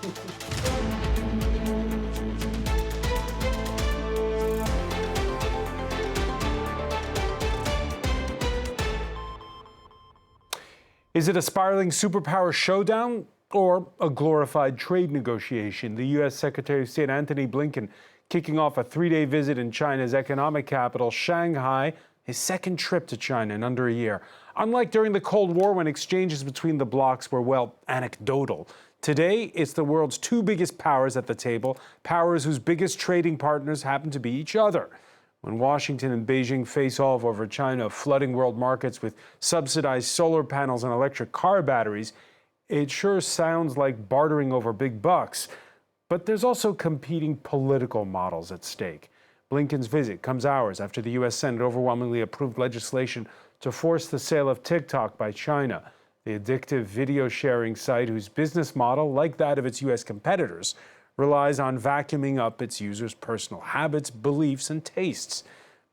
Is it a spiraling superpower showdown or a glorified trade negotiation? The U.S. Secretary of State Antony Blinken kicking off a three-day visit in China's economic capital, Shanghai, his second trip to China in under a year. Unlike during the Cold War, when exchanges between the blocs were, well, anecdotal, today it's the world's two biggest powers at the table, powers whose biggest trading partners happen to be each other. When Washington and Beijing face off over China flooding world markets with subsidized solar panels and electric car batteries, it sure sounds like bartering over big bucks. But there's also competing political models at stake. Blinken's visit comes hours after the U.S. Senate overwhelmingly approved legislation to force the sale of TikTok by China, the addictive video sharing site whose business model, like that of its U.S. competitors, relies on vacuuming up its users' personal habits, beliefs, and tastes.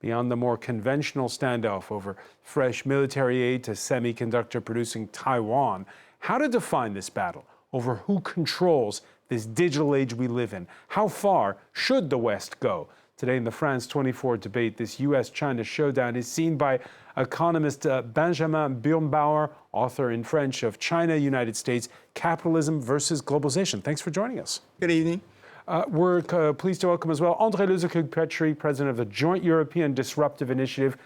Beyond the more conventional standoff over fresh military aid to semiconductor-producing Taiwan, how to define this battle over who controls this digital age we live in? How far should the West go? Today in the France 24 debate, this U.S.-China showdown is seen by economist Benjamin Birnbauer, author in French of China, United States, Capitalism versus Globalization. Thanks for joining us. Good evening. We're pleased to welcome as well André Lezecoq-Petry, president of the Joint European Disruptive Initiative,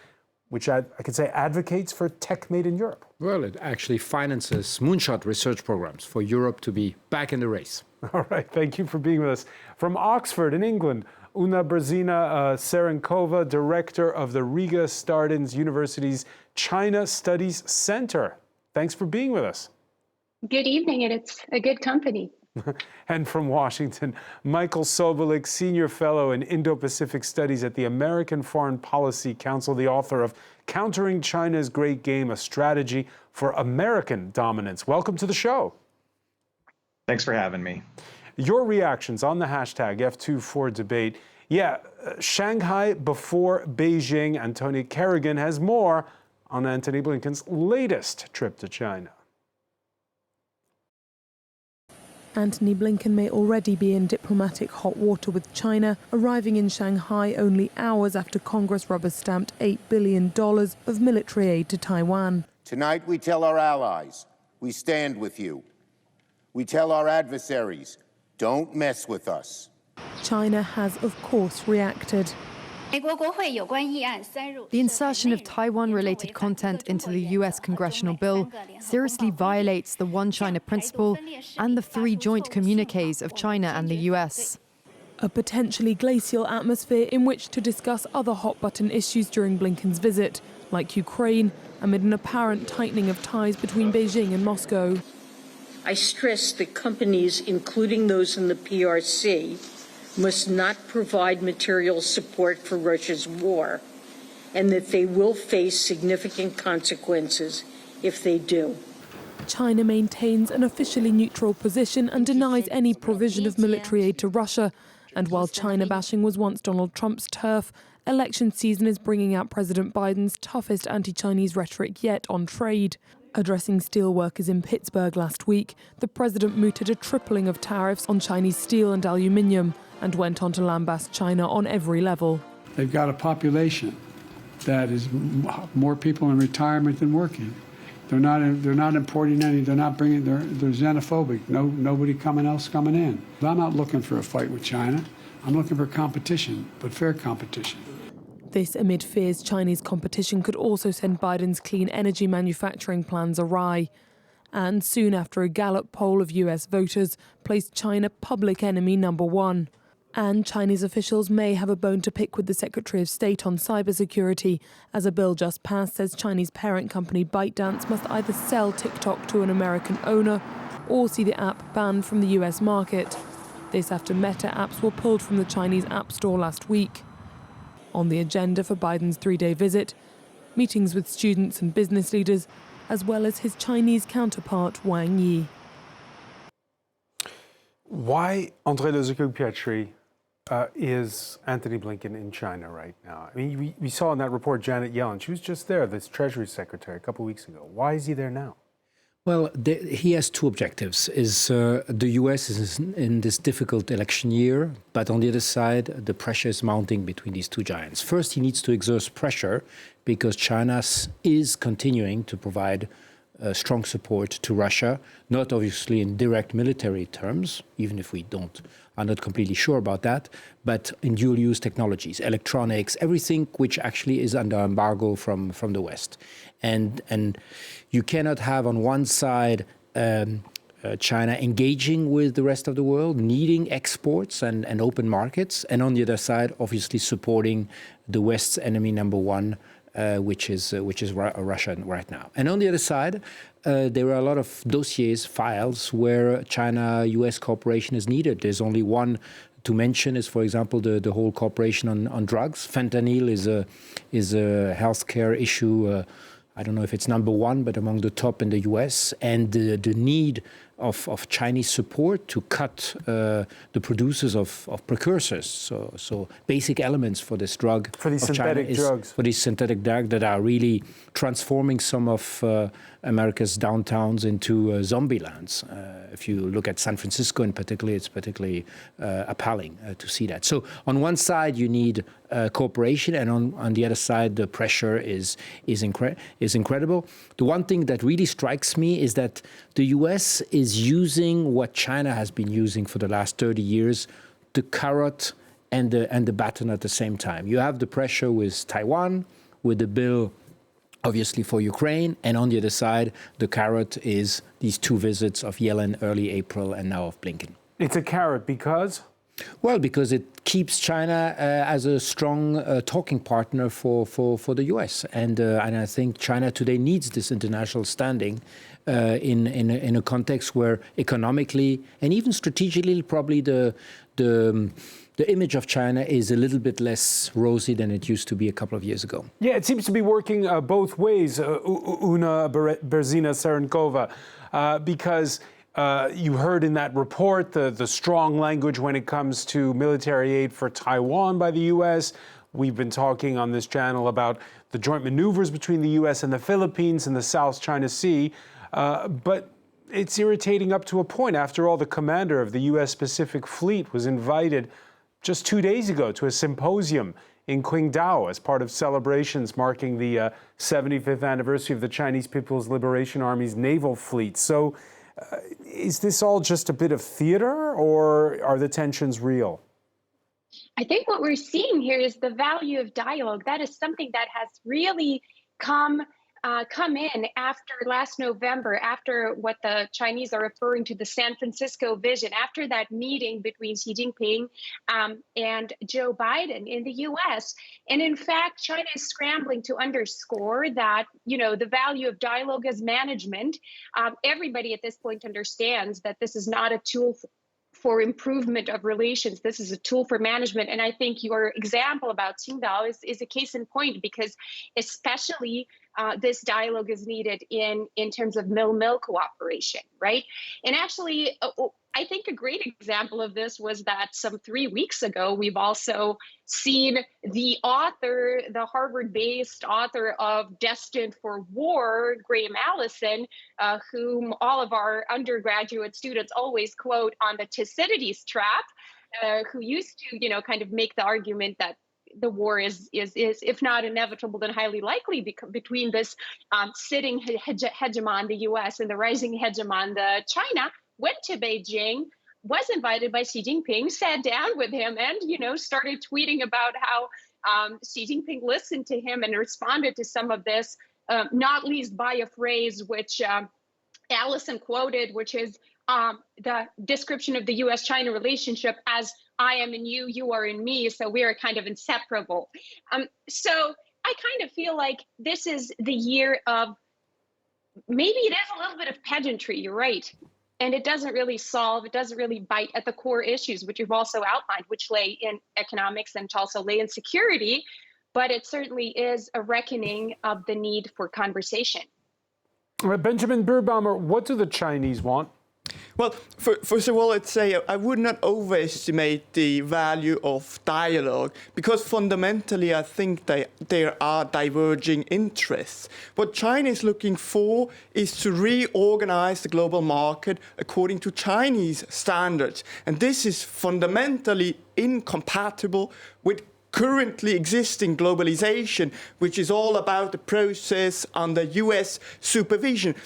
which I could say advocates for tech made in Europe. Well, it actually finances moonshot research programs for Europe to be back in the race. All right, thank you for being with us. From Oxford in England, Una Brzezina Serenkova, director of the Riga Stardins University's China Studies Center. Thanks for being with us. Good evening, and it's a good company. And from Washington, Michael Sobolik, Senior Fellow in Indo-Pacific Studies at the American Foreign Policy Council, the author of Countering China's Great Game, a Strategy for American Dominance. Welcome to the show. Thanks for having me. Your reactions on the hashtag F24debate. Yeah, Shanghai before Beijing. Antony Kerrigan has more on Antony Blinken's latest trip to China. Antony Blinken may already be in diplomatic hot water with China, arriving in Shanghai only hours after Congress rubber-stamped $8 billion of military aid to Taiwan. Tonight we tell our allies, we stand with you. We tell our adversaries, don't mess with us. China has, of course, reacted. The insertion of Taiwan-related content into the U.S. congressional bill seriously violates the One China principle and the three joint communiques of China and the U.S. A potentially glacial atmosphere in which to discuss other hot-button issues during Blinken's visit, like Ukraine, amid an apparent tightening of ties between Beijing and Moscow. I stress that companies, including those in the PRC, must not provide material support for Russia's war, and that they will face significant consequences if they do. China maintains an officially neutral position and denies any provision of military aid to Russia. And while China bashing was once Donald Trump's turf, election season is bringing out President Biden's toughest anti-Chinese rhetoric yet on trade. Addressing steelworkers in Pittsburgh last week, the president mooted a tripling of tariffs on Chinese steel and aluminium and went on to lambast China on every level. They've got a population that is more people in retirement than working. They're not importing any. They're not bringing. They're xenophobic. Nobody else coming in. I'm not looking for a fight with China. I'm looking for competition, but fair competition. This amid fears Chinese competition could also send Biden's clean energy manufacturing plans awry. And soon after a Gallup poll of US voters placed China public enemy number one. And Chinese officials may have a bone to pick with the Secretary of State on cybersecurity, as a bill just passed says Chinese parent company ByteDance must either sell TikTok to an American owner or see the app banned from the US market. This after Meta apps were pulled from the Chinese App Store last week. On the agenda for Biden's three-day visit, meetings with students and business leaders, as well as his Chinese counterpart, Wang Yi. Why, André Lezecoq-Petry, is Antony Blinken in China right now? I mean, we saw in that report Janet Yellen. She was just there, this Treasury Secretary, a couple of weeks ago. Why is he there now? Well, he has two objectives. The US is in this difficult election year, but on the other side, the pressure is mounting between these two giants. First, he needs to exert pressure because China is continuing to provide strong support to Russia, not obviously in direct military terms, even if we are not completely sure about that, but in dual-use technologies, electronics, everything which actually is under embargo from the West. And you cannot have on one side China engaging with the rest of the world, needing exports and open markets, and on the other side, obviously supporting the West's enemy number one, which is Russia right now. And on the other side, there are a lot of dossiers, files, where China-US cooperation is needed. There's only one to mention is, for example, the whole cooperation on drugs. Fentanyl is a healthcare issue. I don't know if it's number one, but among the top in the US, and the need of Chinese support to cut the producers of precursors, so basic elements for this drug. For these synthetic drugs. For these synthetic drugs that are really transforming some of America's downtowns into zombie lands. If you look at San Francisco in particular, it's particularly appalling to see that. So on one side, you need cooperation, and on the other side, the pressure is incredible. The one thing that really strikes me is that the US is using what China has been using for the last 30 years, the carrot and the baton at the same time. You have the pressure with Taiwan, with the bill obviously for Ukraine, and on the other side, the carrot is these two visits of Yellen early April and now of Blinken. It's a carrot because? Well, because it keeps China as a strong talking partner for the US. And I think China today needs this international standing in a context where economically and even strategically, probably the image of China is a little bit less rosy than it used to be a couple of years ago. Yeah, it seems to be working both ways, Una Berzina-Serenkova, because you heard in that report the strong language when it comes to military aid for Taiwan by the U.S. We've been talking on this channel about the joint maneuvers between the U.S. and the Philippines in the South China Sea. But it's irritating up to a point. After all, the commander of the U.S. Pacific Fleet was invited just 2 days ago to a symposium in Qingdao as part of celebrations marking the 75th anniversary of the Chinese People's Liberation Army's naval fleet. So is this all just a bit of theater, or are the tensions real? I think what we're seeing here is the value of dialogue. That is something that has really come in after last November, after what the Chinese are referring to the San Francisco vision, after that meeting between Xi Jinping and Joe Biden in the US. And in fact, China is scrambling to underscore that, the value of dialogue as management. Everybody at this point understands that this is not a tool for improvement of relations. This is a tool for management. And I think your example about Qingdao is a case in point, because especially this dialogue is needed in terms of mill-mill cooperation, right? And actually, I think a great example of this was that some 3 weeks ago, we've also seen the author, the Harvard-based author of Destined for War, Graham Allison, whom all of our undergraduate students always quote on the Thucydides trap, who used to, kind of make the argument that the war is if not inevitable, then highly likely between this sitting hegemon, the U.S., and the rising hegemon, the China. Went to Beijing, was invited by Xi Jinping, sat down with him, and started tweeting about how Xi Jinping listened to him and responded to some of this, not least by a phrase which Allison quoted, which is the description of the U.S.-China relationship as "I am in you, you are in me, so we are kind of inseparable." So I kind of feel like this is the year of, maybe it is a little bit of pageantry, you're right. And it doesn't really bite at the core issues, which you've also outlined, which lay in economics and also lay in security. But it certainly is a reckoning of the need for conversation. Benjamin Birbaumer, what do the Chinese want? Well, first of all, I'd say I would not overestimate the value of dialogue, because fundamentally I think there are diverging interests. What China is looking for is to reorganize the global market according to Chinese standards. And this is fundamentally incompatible with currently existing globalization, which is all about the process under US supervision.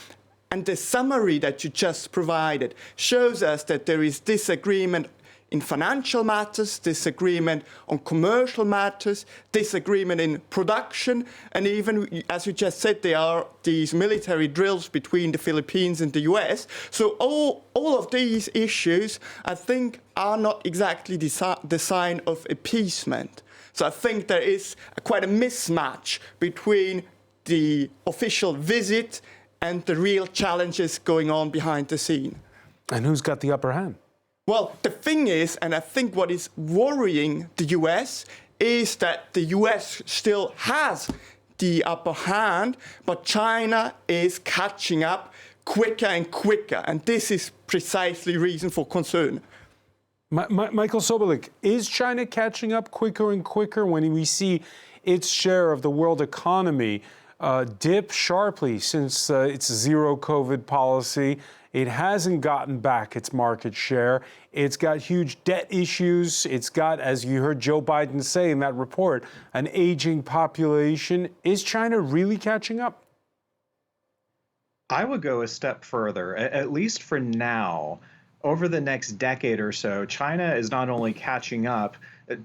And the summary that you just provided shows us that there is disagreement in financial matters, disagreement on commercial matters, disagreement in production, and even, as you just said, there are these military drills between the Philippines and the US. So all of these issues, I think, are not exactly the sign of appeasement. So I think there is quite a mismatch between the official visit and the real challenges going on behind the scene. And who's got the upper hand? Well, the thing is, and I think what is worrying the US is that the US still has the upper hand, but China is catching up quicker and quicker. And this is precisely reason for concern. Michael Sobolik, is China catching up quicker and quicker when we see its share of the world economy dip sharply since its zero COVID policy? It hasn't gotten back its market share. It's got huge debt issues. It's got, as you heard Joe Biden say in that report, an aging population. Is China really catching up? I would go a step further, at least for now. Over the next decade or so, China is not only catching up,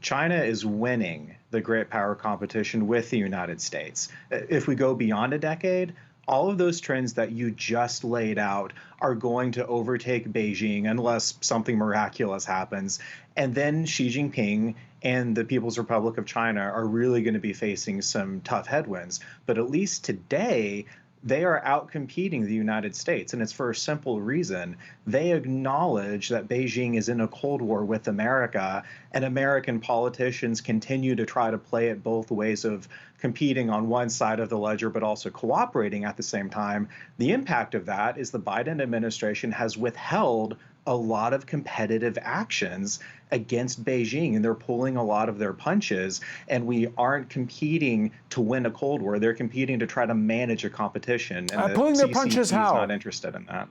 China is winning the great power competition with the United States. If we go beyond a decade, all of those trends that you just laid out are going to overtake Beijing unless something miraculous happens. And then Xi Jinping and the People's Republic of China are really going to be facing some tough headwinds. But at least today, they are outcompeting the United States, and it's for a simple reason. They acknowledge that Beijing is in a Cold War with America, and American politicians continue to try to play it both ways of competing on one side of the ledger, but also cooperating at the same time. The impact of that is the Biden administration has withheld a lot of competitive actions against Beijing, and they're pulling a lot of their punches. And we aren't competing to win a Cold War. They're competing to try to manage a competition. And pulling their punches how? CCP is not interested in that.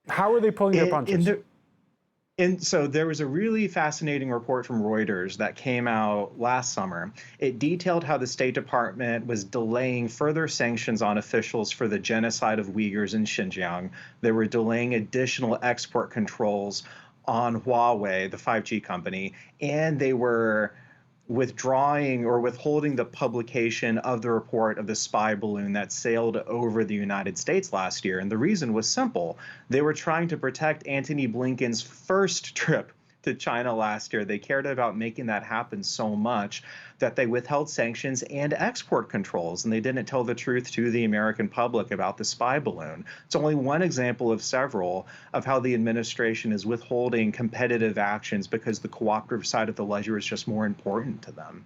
How are they pulling their punches? And so there was a really fascinating report from Reuters that came out last summer. It detailed how the State Department was delaying further sanctions on officials for the genocide of Uyghurs in Xinjiang. They were delaying additional export controls on Huawei, the 5G company, and they were withdrawing or withholding the publication of the report of the spy balloon that sailed over the United States last year. And the reason was simple. They were trying to protect Antony Blinken's first trip to China last year. They cared about making that happen so much that they withheld sanctions and export controls, and they didn't tell the truth to the American public about the spy balloon. It's only one example of several of how the administration is withholding competitive actions because the cooperative side of the ledger is just more important to them.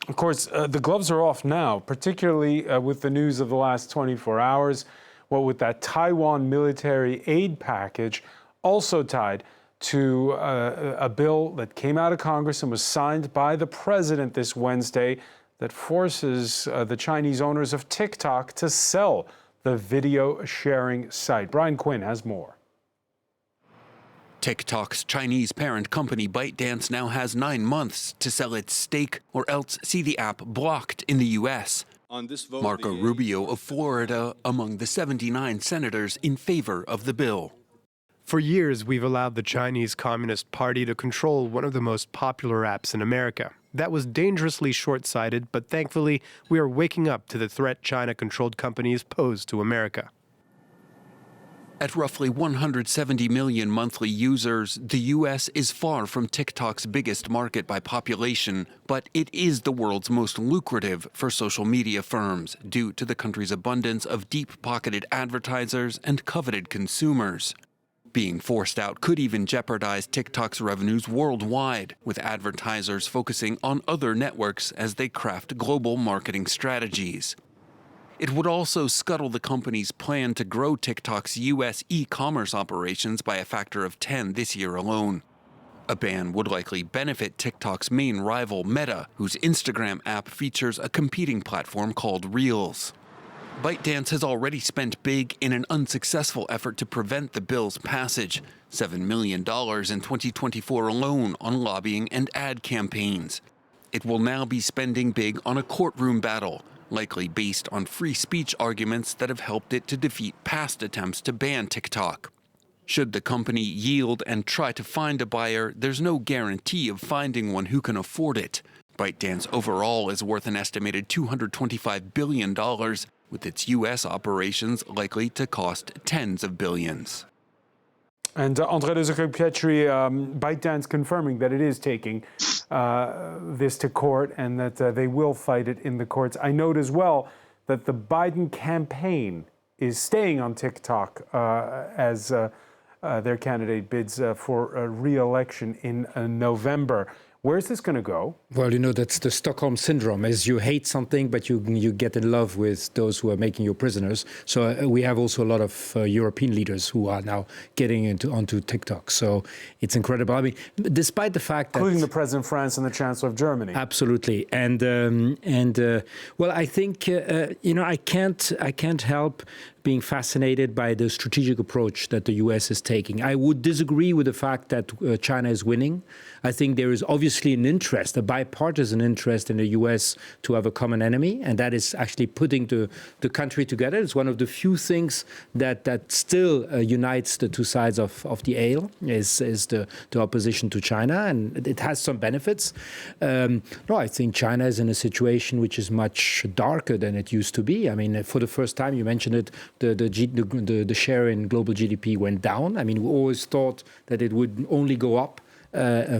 Of course, the gloves are off now, particularly with the news of the last 24 hours. Well, with that Taiwan military aid package also tied to a bill that came out of Congress and was signed by the president this Wednesday that forces the Chinese owners of TikTok to sell the video sharing site. Brian Quinn has more. TikTok's Chinese parent company ByteDance now has 9 months to sell its stake or else see the app blocked in the U.S. Marco Rubio of Florida among the 79 senators in favor of the bill. For years, we've allowed the Chinese Communist Party to control one of the most popular apps in America. That was dangerously short-sighted, but thankfully, we are waking up to the threat China-controlled companies pose to America. At roughly 170 million monthly users, the U.S. is far from TikTok's biggest market by population, but it is the world's most lucrative for social media firms due to the country's abundance of deep-pocketed advertisers and coveted consumers. Being forced out could even jeopardize TikTok's revenues worldwide, with advertisers focusing on other networks as they craft global marketing strategies. It would also scuttle the company's plan to grow TikTok's U.S. e-commerce operations by a factor of 10 this year alone. A ban would likely benefit TikTok's main rival, Meta, whose Instagram app features a competing platform called Reels. ByteDance has already spent big in an unsuccessful effort to prevent the bill's passage, $7 million in 2024 alone on lobbying and ad campaigns. It will now be spending big on a courtroom battle, likely based on free speech arguments that have helped it to defeat past attempts to ban TikTok. Should the company yield and try to find a buyer, there's no guarantee of finding one who can afford it. ByteDance overall is worth an estimated $225 billion, with its U.S. operations likely to cost tens of billions. And André de Zucker-Pietri, ByteDance confirming that it is taking this to court and that they will fight it in the courts. I note as well that the Biden campaign is staying on TikTok as their candidate bids for a re-election in November. Where's this going to go? Well, you know, that's the Stockholm syndrome, as you hate something, but you get in love with those who are making you prisoners. So we have also a lot of European leaders who are now getting onto TikTok. So it's incredible. I mean, despite the fact that... Including the President of France and the Chancellor of Germany. Absolutely. Well, I think, I can't help being fascinated by the strategic approach that the U.S. is taking. I would disagree with the fact that China is winning. I think there is obviously an interest, a bipartisan interest in the U.S. to have a common enemy, and that is actually putting the country together. It's one of the few things that still unites the two sides of the aisle, is the opposition to China, and it has some benefits. I think China is in a situation which is much darker than it used to be. I mean, for the first time, you mentioned it, the share in global GDP went down. I mean, we always thought that it would only go up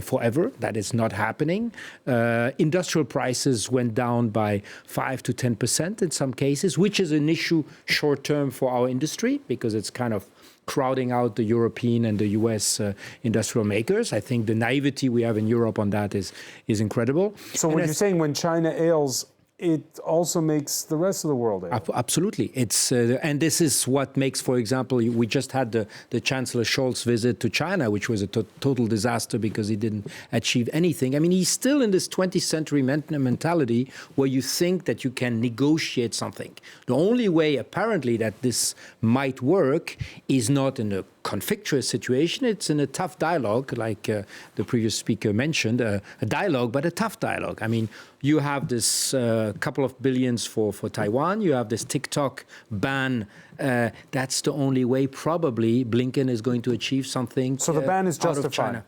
forever. That is not happening. Industrial prices went down by 5 to 10% in some cases, which is an issue short term for our industry because it's kind of crowding out the European and the US industrial makers. I think the naivety we have in Europe on that is incredible. So when you're saying when China ails, it also makes the rest of the world ail. Absolutely. It's and this is what makes, for example, we just had the Chancellor Scholz visit to China, which was a total disaster because he didn't achieve anything. I mean, he's still in this 20th century mentality where you think that you can negotiate something. The only way, apparently, that this might work is not in a conflictuous situation. It's in a tough dialogue, like the previous speaker mentioned, a dialogue, but a tough dialogue. I mean, you have this couple of billions for Taiwan. You have this TikTok ban. That's the only way probably Blinken is going to achieve something. So the ban is justified. Out of China.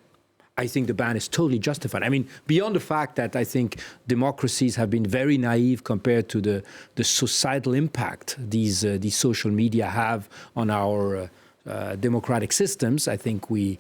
I think the ban is totally justified. I mean, beyond the fact that I think democracies have been very naive compared to the societal impact these social media have on our democratic systems. I think we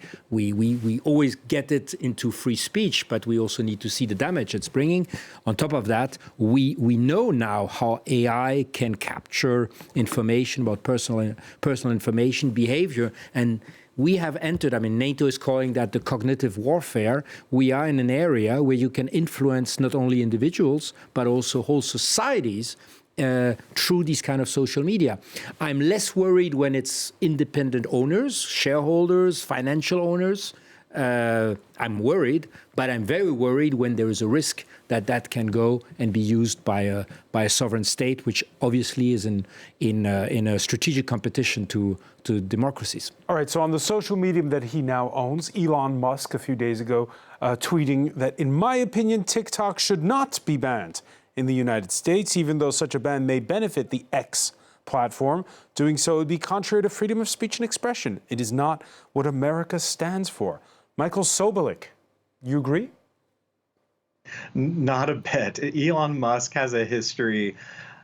always get it into free speech, but we also need to see the damage it's bringing. On top of that, we know now how AI can capture information about personal information, behavior, and we have entered, I mean, NATO is calling that the cognitive warfare. We are in an area where you can influence not only individuals, but also whole societies through these kind of social media. I'm less worried when it's independent owners, shareholders, financial owners. I'm worried, but I'm very worried when there is a risk that can go and be used by a sovereign state, which obviously is in a strategic competition to democracies. All right, so on the social medium that he now owns, Elon Musk a few days ago tweeting that, in my opinion, TikTok should not be banned in the United States, even though such a ban may benefit the X platform. Doing so would be contrary to freedom of speech and expression. It is not what America stands for. Michael Sobolik, you agree? Not a bit. Elon Musk has a history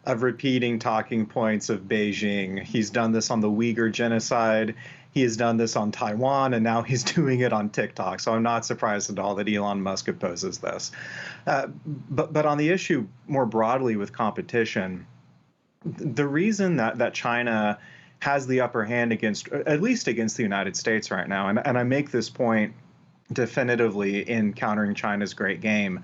of repeating talking points of Beijing. He's done this on the Uyghur genocide. He has done this on Taiwan, and now he's doing it on TikTok. So I'm not surprised at all that Elon Musk opposes this. But on the issue more broadly with competition, the reason that China has the upper hand at least against the United States right now, and I make this point definitively in countering China's great game,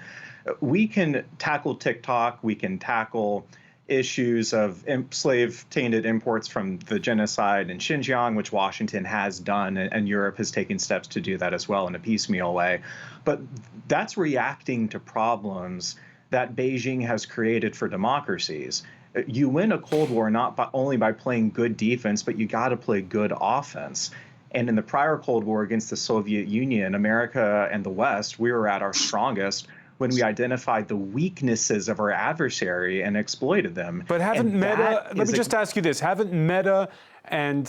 we can tackle TikTok, we can tackle issues of slave-tainted imports from the genocide in Xinjiang, which Washington has done, and Europe has taken steps to do that as well in a piecemeal way. But that's reacting to problems that Beijing has created for democracies. You win a Cold War not only by playing good defense, but you got to play good offense. And in the prior Cold War against the Soviet Union, America and the West, we were at our strongest when we identified the weaknesses of our adversary and exploited them. But haven't Meta, let me just ask you this, haven't Meta and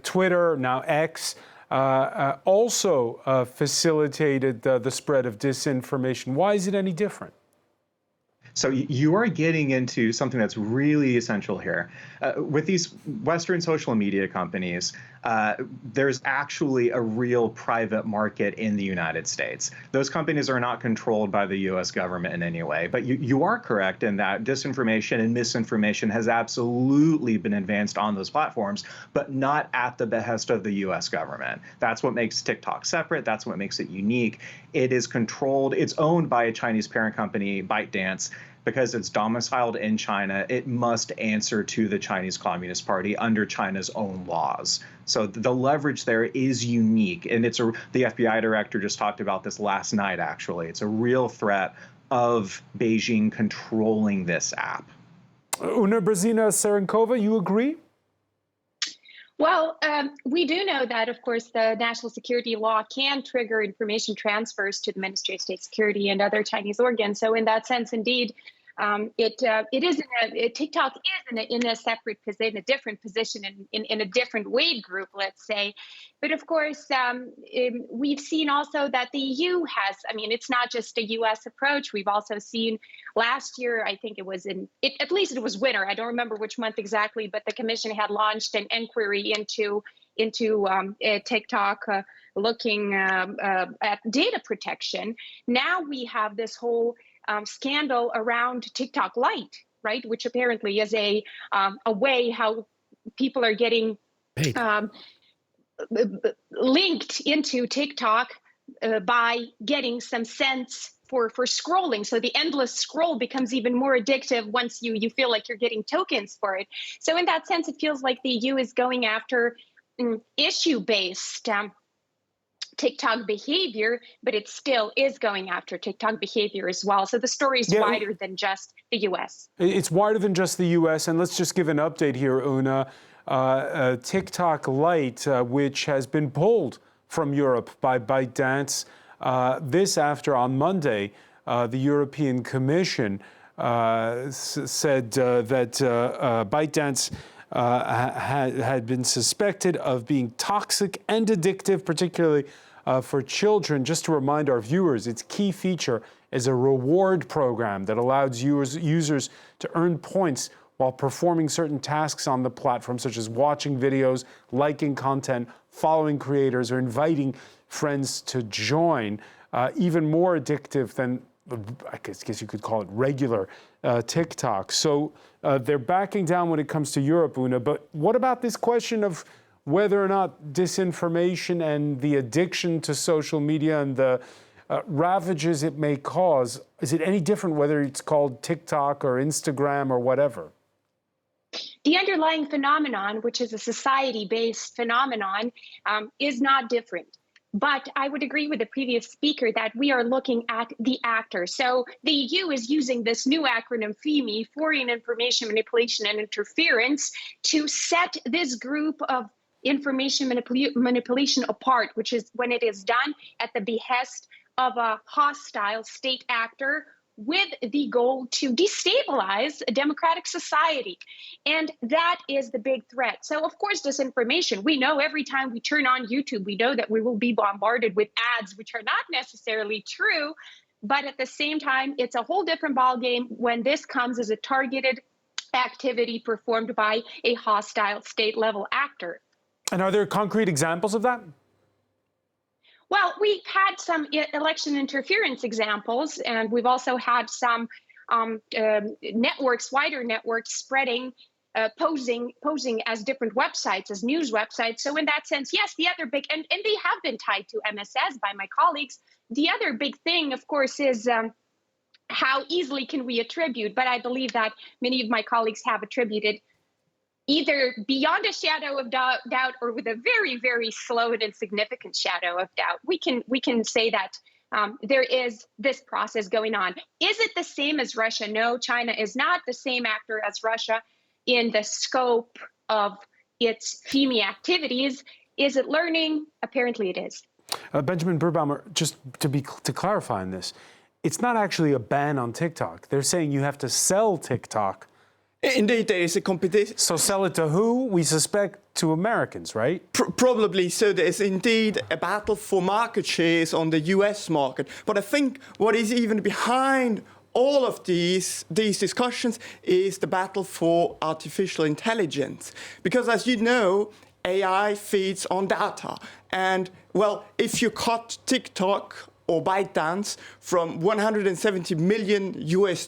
Twitter, now X, also facilitated the spread of disinformation? Why is it any different? So you are getting into something that's really essential here. With these Western social media companies, there's actually a real private market in the United States. Those companies are not controlled by the US government in any way. But you are correct in that disinformation and misinformation has absolutely been advanced on those platforms, but not at the behest of the US government. That's what makes TikTok separate. That's what makes it unique. It is controlled. It's owned by a Chinese parent company, ByteDance. Because it's domiciled in China, it must answer to the Chinese Communist Party under China's own laws. So the leverage there is unique. And the FBI director just talked about this last night, actually. It's a real threat of Beijing controlling this app. Una Brzezina Serenkova, you agree? Well, we do know that, of course, the national security law can trigger information transfers to the Ministry of State Security and other Chinese organs. So in that sense, indeed, TikTok is in a separate position, a different position in a different weight group, let's say. But of course, we've seen also that the EU has, it's not just a US approach. We've also seen last year, I think it was at least it was winter. I don't remember which month exactly, but the Commission had launched an inquiry into TikTok looking at data protection. Now we have this whole scandal around TikTok Lite, right? Which apparently is a way how people are getting linked into TikTok by getting some cents for scrolling. So the endless scroll becomes even more addictive once you feel like you're getting tokens for it. So in that sense, it feels like the EU is going after issue-based TikTok behavior, but it still is going after TikTok behavior as well. So the story is wider than just the US. It's wider than just the US. And let's just give an update here, Una. TikTok Lite, which has been pulled from Europe by ByteDance. This after on Monday, the European Commission said that ByteDance had been suspected of being toxic and addictive, particularly for children. Just to remind our viewers, its key feature is a reward program that allows users to earn points while performing certain tasks on the platform, such as watching videos, liking content, following creators, or inviting friends to join. Even more addictive than, I guess you could call it, regular TikTok. So they're backing down when it comes to Europe, Una. But what about this question of whether or not disinformation and the addiction to social media and the ravages it may cause, is it any different whether it's called TikTok or Instagram or whatever? The underlying phenomenon, which is a society-based phenomenon, is not different. But I would agree with the previous speaker that we are looking at the actor. So the EU is using this new acronym FIMI, Foreign Information Manipulation and Interference, to set this group of information manipulation apart, which is when it is done at the behest of a hostile state actor with the goal to destabilize a democratic society. And that is the big threat. So, of course, disinformation, we know every time we turn on YouTube, we know that we will be bombarded with ads which are not necessarily true. But at the same time, it's a whole different ballgame when this comes as a targeted activity performed by a hostile state-level actor. And are there concrete examples of that? Well, we've had some election interference examples, and we've also had some networks, wider networks, spreading, posing as different websites, as news websites. So in that sense, yes, the other big, and they have been tied to MSS by my colleagues. The other big thing, of course, is how easily can we attribute, but I believe that many of my colleagues have attributed either beyond a shadow of doubt or with a very, very slow and insignificant shadow of doubt. We can say that there is this process going on. Is it the same as Russia? No, China is not the same actor as Russia in the scope of its FEMI activities. Is it learning? Apparently it is. Benjamin Burbaumer, just to clarify on this, it's not actually a ban on TikTok. They're saying you have to sell TikTok. Indeed, there is a competition. So sell it to who? We suspect to Americans, right? Probably so. There is indeed a battle for market shares on the US market. But I think what is even behind all of these discussions is the battle for artificial intelligence. Because as you know, AI feeds on data. And, well, if you cut TikTok or ByteDance from 170 million US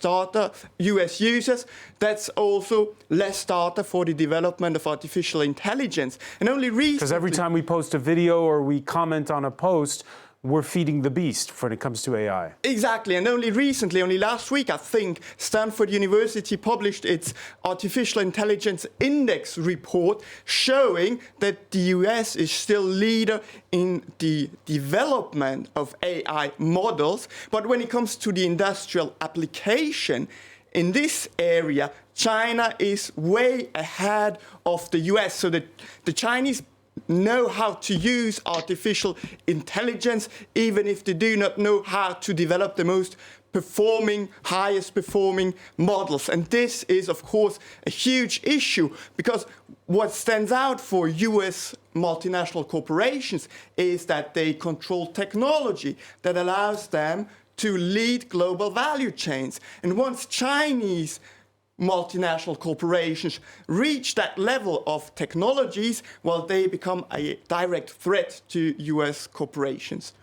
users, that's also less data for the development of artificial intelligence. And only recently... Because every time we post a video or we comment on a post, we're feeding the beast when it comes to AI. Exactly, and only recently, only last week, I think, Stanford University published its Artificial Intelligence Index report showing that the US is still leader in the development of AI models. But when it comes to the industrial application, in this area, China is way ahead of the US. So that the Chinese know how to use artificial intelligence, even if they do not know how to develop the most highest performing models. And this is, of course, a huge issue, because what stands out for US multinational corporations is that they control technology that allows them to lead global value chains. And once Chinese multinational corporations reach that level of technologies, well, they become a direct threat to US corporations.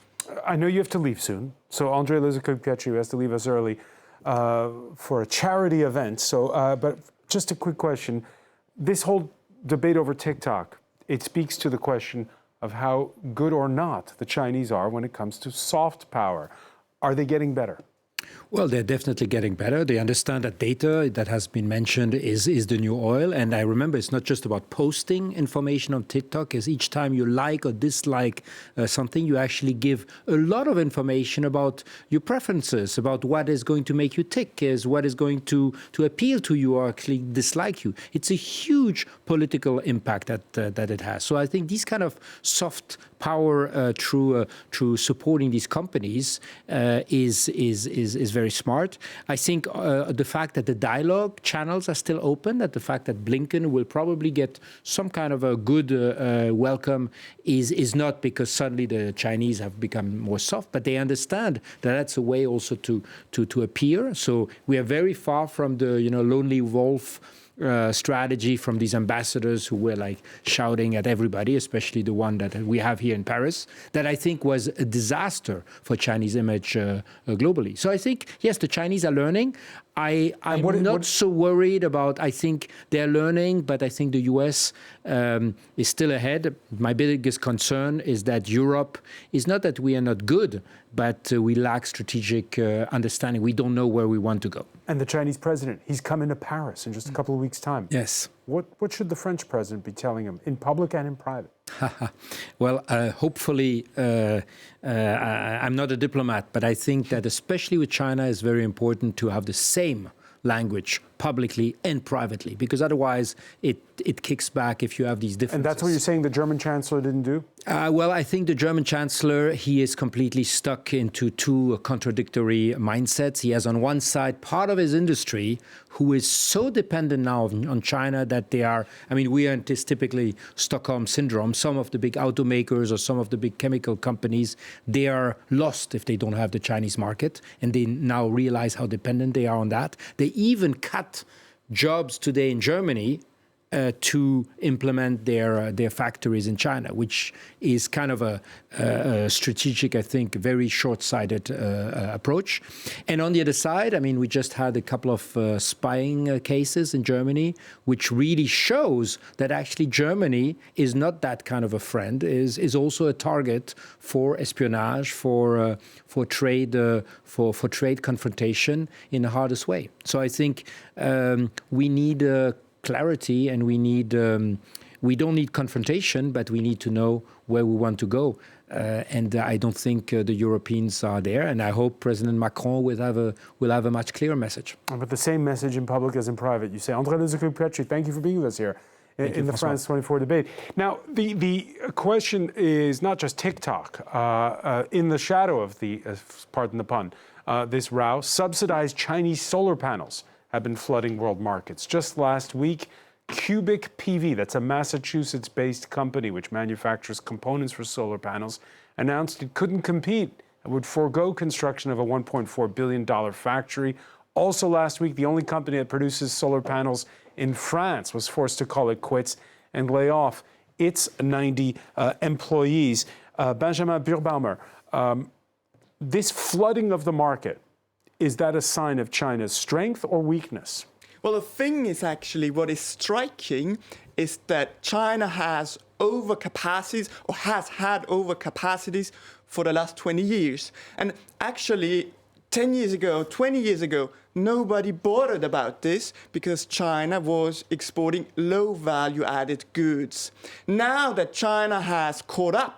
I know you have to leave soon, so Andrei Lizakuketchu has to leave us early for a charity event. But just a quick question. This whole debate over TikTok, it speaks to the question of how good or not the Chinese are when it comes to soft power. Are they getting better? Well, they're definitely getting better. They understand that data that has been mentioned is the new oil. And I remember it's not just about posting information on TikTok, as each time you like or dislike something, you actually give a lot of information about your preferences, about what is going to make you tick, is what is going to appeal to you or actually dislike you. It's a huge political impact that it has. So I think these kind of soft power through supporting these companies is very smart. I think the fact that the dialogue channels are still open, that the fact that Blinken will probably get some kind of a good welcome is not because suddenly the Chinese have become more soft, but they understand that that's a way also to appear. So we are very far from the lonely wolf strategy from these ambassadors who were like shouting at everybody, especially the one that we have here in Paris, that I think was a disaster for Chinese image globally. So I think, yes, the Chinese are learning. I'm not so worried about, I think they're learning, but I think the US is still ahead. My biggest concern is that Europe is not that we are not good, but we lack strategic understanding. We don't know where we want to go. And the Chinese president, he's coming to Paris in just a couple of weeks' time. Yes. What should the French president be telling him, in public and in private? Well, hopefully, I'm not a diplomat, but I think that especially with China, it's very important to have the same language publicly and privately, because otherwise it kicks back if you have these differences. And that's what you're saying the German chancellor didn't do? Well, I think the German chancellor, he is completely stuck into two contradictory mindsets. He has on one side part of his industry who is so dependent now on China that they are, we are in this typically Stockholm syndrome. Some of the big automakers or some of the big chemical companies, they are lost if they don't have the Chinese market, and they now realize how dependent they are on that. They even cut jobs today in Germany to implement their factories in China, which is kind of a strategic, I think, very short-sighted approach. And on the other side, I mean, we just had a couple of spying cases in Germany, which really shows that actually Germany is not that kind of a friend, is also a target for espionage, for trade confrontation in the hardest way. So I think we need clarity, and we don't need confrontation, but we need to know where we want to go. And I don't think the Europeans are there. And I hope President Macron will have a much clearer message. But the same message in public as in private, you say. André Luzaku-Petri, thank you for being with us here in the France 24 debate. Now, the question is not just TikTok. In the shadow of the, pardon the pun, this row, subsidized Chinese solar panels have been flooding world markets. Just last week, Cubic PV, that's a Massachusetts-based company which manufactures components for solar panels, announced it couldn't compete and would forego construction of a $1.4 billion factory. Also last week, the only company that produces solar panels in France was forced to call it quits and lay off its 90 employees. Benjamin Birbaumer, this flooding of the market, is that a sign of China's strength or weakness? Well, the thing is actually what is striking is that China has overcapacities or has had overcapacities for the last 20 years. And actually, 10 years ago, 20 years ago, nobody bothered about this because China was exporting low value added goods. Now that China has caught up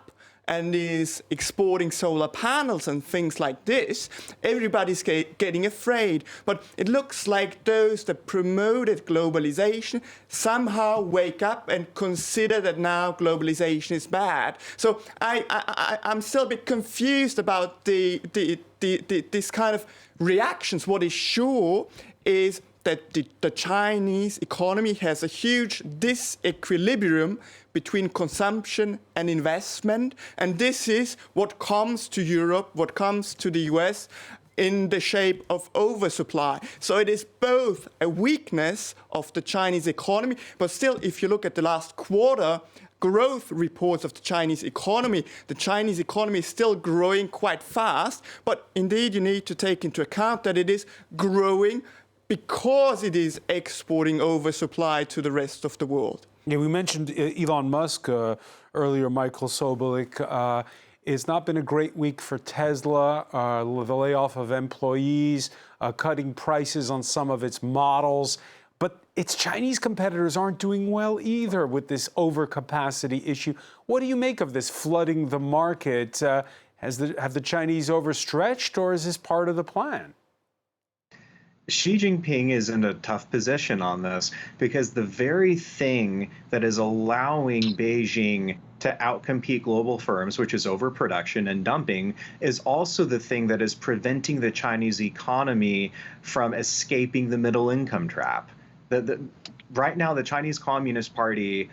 and is exporting solar panels and things like this, everybody's getting afraid. But it looks like those that promoted globalization somehow wake up and consider that now globalization is bad. So I'm still a bit confused about this kind of reactions. What is sure is that the Chinese economy has a huge disequilibrium between consumption and investment. And this is what comes to Europe, what comes to the US in the shape of oversupply. So it is both a weakness of the Chinese economy, but still, if you look at the last quarter, growth reports of the Chinese economy is still growing quite fast. But indeed, you need to take into account that it is growing because it is exporting oversupply to the rest of the world. Yeah, we mentioned Elon Musk earlier, Michael Sobolik. It's not been a great week for Tesla, the layoff of employees, cutting prices on some of its models. But its Chinese competitors aren't doing well either with this overcapacity issue. What do you make of this flooding the market? Have the Chinese overstretched, or is this part of the plan? Xi Jinping is in a tough position on this because the very thing that is allowing Beijing to outcompete global firms, which is overproduction and dumping, is also the thing that is preventing the Chinese economy from escaping the middle income trap. Right now, the Chinese Communist Party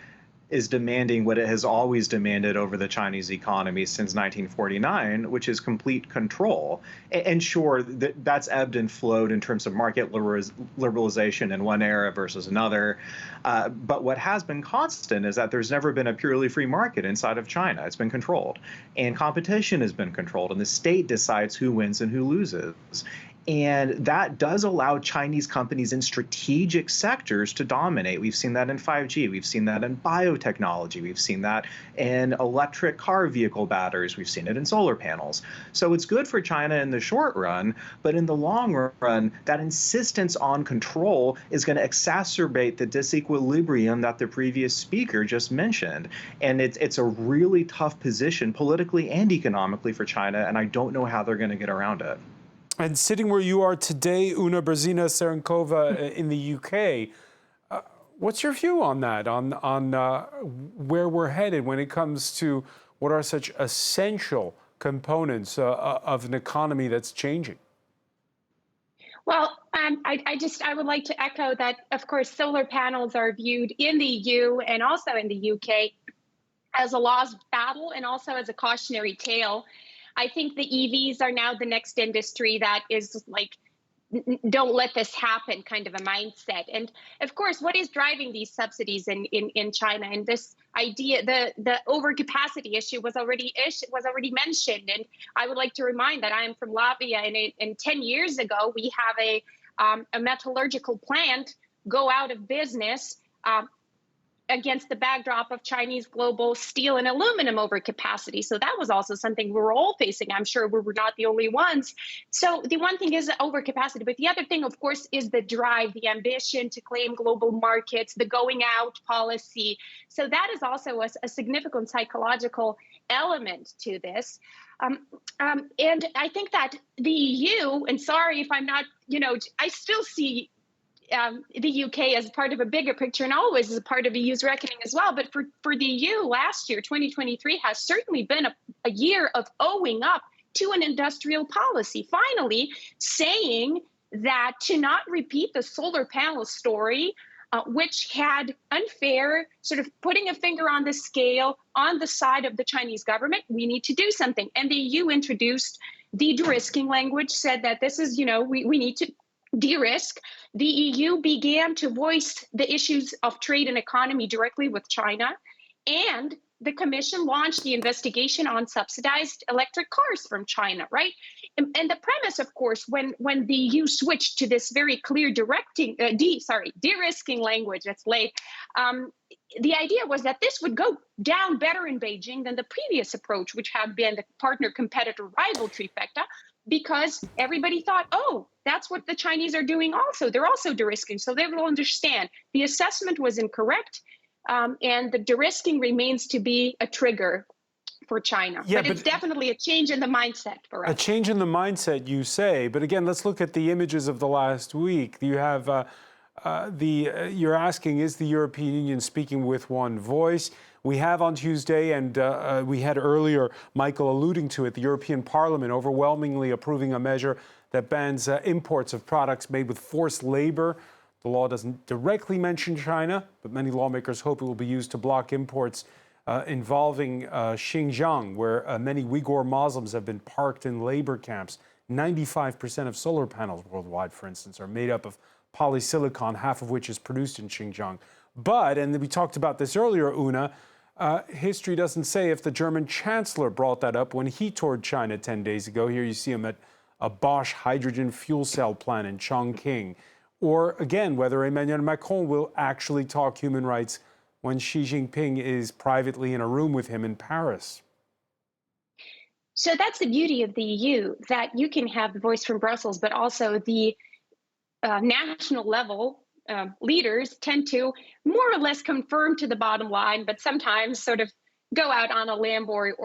is demanding what it has always demanded over the Chinese economy since 1949, which is complete control. And sure, that's ebbed and flowed in terms of market liberalization in one era versus another. But what has been constant is that there's never been a purely free market inside of China. It's been controlled. And competition has been controlled. And the state decides who wins and who loses. And that does allow Chinese companies in strategic sectors to dominate. We've seen that in 5G. We've seen that in biotechnology. We've seen that in electric car vehicle batteries. We've seen it in solar panels. So it's good for China in the short run, but in the long run, that insistence on control is going to exacerbate the disequilibrium that the previous speaker just mentioned. And it's a really tough position politically and economically for China, and I don't know how they're going to get around it. And sitting where you are today, Una Brzezinska in the UK, what's your view on that, on where we're headed when it comes to what are such essential components of an economy that's changing? Well, I would like to echo that, of course, solar panels are viewed in the EU and also in the UK as a lost battle and also as a cautionary tale. I think the EVs are now the next industry that is like don't let this happen kind of a mindset. And of course, what is driving these subsidies in China? And this idea, the overcapacity issue was already mentioned. And I would like to remind that I am from Latvia, and 10 years ago, we have a metallurgical plant go out of business against the backdrop of Chinese global steel and aluminum overcapacity. So that was also something we were all facing. I'm sure we were not the only ones. So the one thing is overcapacity, but the other thing, of course, is the drive, the ambition to claim global markets, the going out policy. So that is also a significant psychological element to this. And I think that the EU, and sorry if I'm not, I still see the UK as part of a bigger picture and always as a part of EU's reckoning as well. But for the EU, last year, 2023, has certainly been a year of owing up to an industrial policy, finally saying that to not repeat the solar panel story, which had unfair, sort of putting a finger on the scale on the side of the Chinese government, we need to do something. And the EU introduced the de-risking language, said that this is, we need to de-risk. The EU began to voice the issues of trade and economy directly with China, and the Commission launched the investigation on subsidized electric cars from China, right? And the premise, of course, when the EU switched to this very clear de-risking language, it's late, the idea was that this would go down better in Beijing than the previous approach, which had been the partner-competitor-rival trifecta, because everybody thought, oh, that's what the Chinese are doing also. They're also de-risking, so they will understand. The assessment was incorrect, and the de-risking remains to be a trigger for China. Yeah, but it's definitely a change in the mindset for us. A change in the mindset, you say. But again, let's look at the images of the last week. You have you're asking, is the European Union speaking with one voice? We have on Tuesday, and we had earlier Michael alluding to it, the European Parliament overwhelmingly approving a measure that bans imports of products made with forced labor. The law doesn't directly mention China, but many lawmakers hope it will be used to block imports involving Xinjiang, where many Uyghur Muslims have been parked in labor camps. 95% of solar panels worldwide, for instance, are made up of polysilicon, half of which is produced in Xinjiang. But, and we talked about this earlier, Una, history doesn't say if the German chancellor brought that up when he toured China 10 days ago. Here you see him at a Bosch hydrogen fuel cell plant in Chongqing. Or, again, whether Emmanuel Macron will actually talk human rights when Xi Jinping is privately in a room with him in Paris. So that's the beauty of the EU, that you can have the voice from Brussels, but also the national level leaders tend to more or less confirm to the bottom line, but sometimes sort of go out on a limb or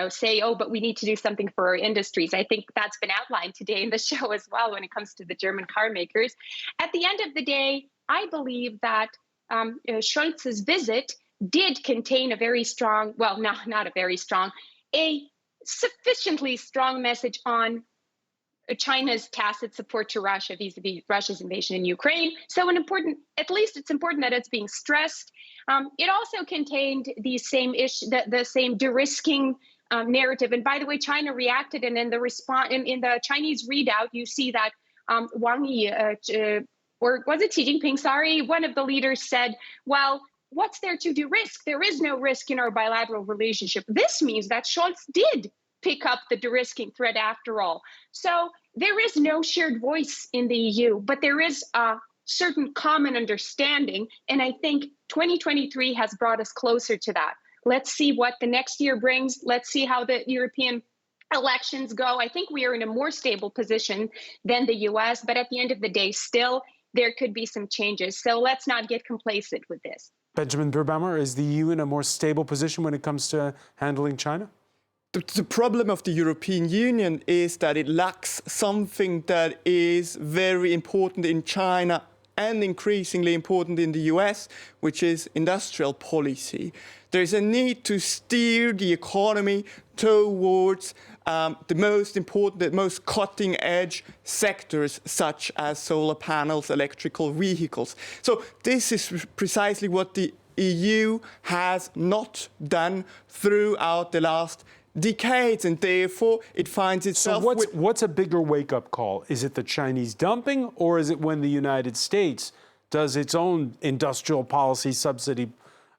say, oh, but we need to do something for our industries. I think that's been outlined today in the show as well when it comes to the German car makers. At the end of the day, I believe that Scholz's visit did contain a very strong, well, not a very strong, a sufficiently strong message on China's tacit support to Russia vis-a-vis Russia's invasion in Ukraine. So at least it's important that it's being stressed. It also contained the same the same de-risking narrative. And by the way, China reacted, and in the response, in the Chinese readout, you see that Wang Yi, or was it Xi Jinping? Sorry, one of the leaders said, well, what's there to de-risk? There is no risk in our bilateral relationship. This means that Scholz did pick up the de-risking thread after all. So there is no shared voice in the EU, but there is a certain common understanding. And I think 2023 has brought us closer to that. Let's see what the next year brings. Let's see how the European elections go. I think we are in a more stable position than the US, but at the end of the day, still, there could be some changes. So let's not get complacent with this. Benjamin Birbaumer, is the EU in a more stable position when it comes to handling China? The problem of the European Union is that it lacks something that is very important in China and increasingly important in the US, which is industrial policy. There is a need to steer the economy towards the most important, the most cutting-edge sectors, such as solar panels, electrical vehicles. So this is precisely what the EU has not done throughout the last decades, and therefore it finds itself. So what's a bigger wake-up call? Is it the Chinese dumping, or is it when the United States does its own industrial policy subsidy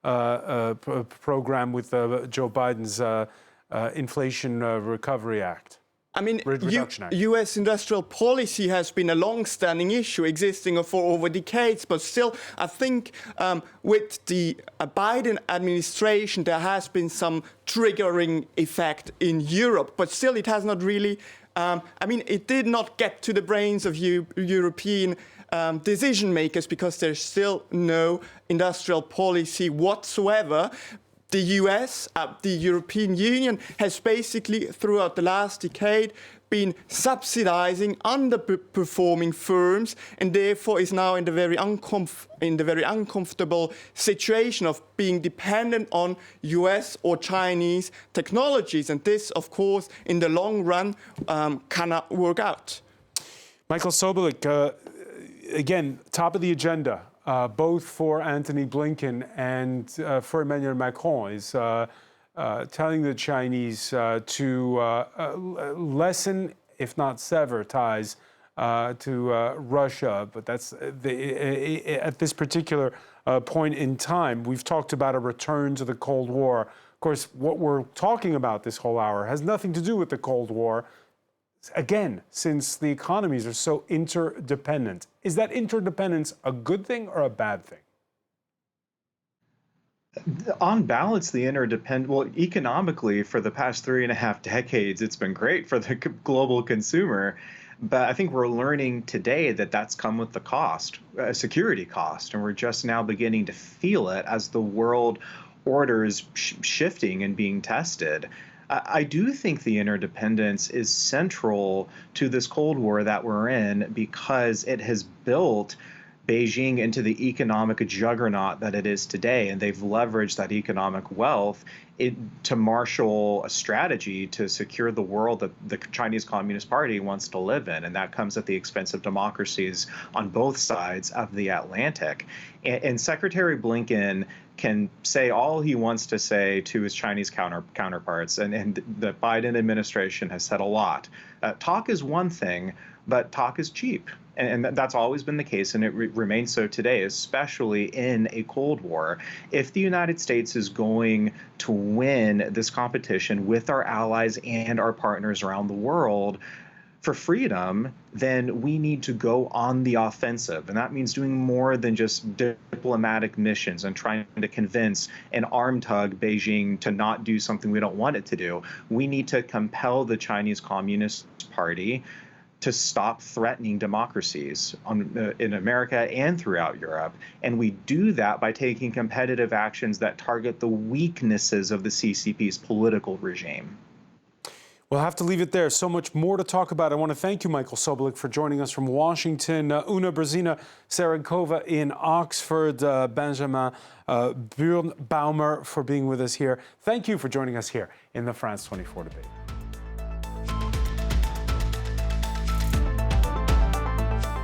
program with Joe Biden's Inflation Recovery Act? I mean, Reduction Act. U.S. industrial policy has been a long-standing issue existing for over decades, but still, I think with the Biden administration, there has been some triggering effect in Europe, but still it has not really, I mean, it did not get to the brains of European decision makers because there's still no industrial policy whatsoever. The US, the European Union, has basically, throughout the last decade, been subsidizing underperforming firms, and therefore is now in the very uncomfortable situation of being dependent on US or Chinese technologies. And this, of course, in the long run, cannot work out. Michael Sobolik, again, top of the agenda. Both for Antony Blinken and for Emmanuel Macron, is telling the Chinese to lessen, if not sever, ties to Russia. But that's at this particular point in time. We've talked about a return to the Cold War. Of course, what we're talking about this whole hour has nothing to do with the Cold War. Again, since the economies are so interdependent, is that interdependence a good thing or a bad thing? On balance, the economically, for the past 3.5 decades, it's been great for the global consumer. But I think we're learning today that that's come with the cost, a security cost, and we're just now beginning to feel it as the world order is shifting and being tested. I do think the interdependence is central to this Cold War that we're in because it has built Beijing into the economic juggernaut that it is today, and they've leveraged that economic wealth to marshal a strategy to secure the world that the Chinese Communist Party wants to live in, and that comes at the expense of democracies on both sides of the Atlantic. And Secretary Blinken can say all he wants to say to his Chinese counterparts, and the Biden administration has said a lot. Talk is one thing, but talk is cheap. And that's always been the case, and it remains so today, especially in a Cold War. If the United States is going to win this competition with our allies and our partners around the world for freedom, then we need to go on the offensive. And that means doing more than just diplomatic missions and trying to convince and arm tug Beijing to not do something we don't want it to do. We need to compel the Chinese Communist Party to stop threatening democracies in America and throughout Europe. And we do that by taking competitive actions that target the weaknesses of the CCP's political regime. We'll have to leave it there. So much more to talk about. I want to thank you, Michael Sobolik, for joining us from Washington. Una Brzezina Sarankova in Oxford. Benjamin Birnbaumer for being with us here. Thank you for joining us here in the France 24 debate.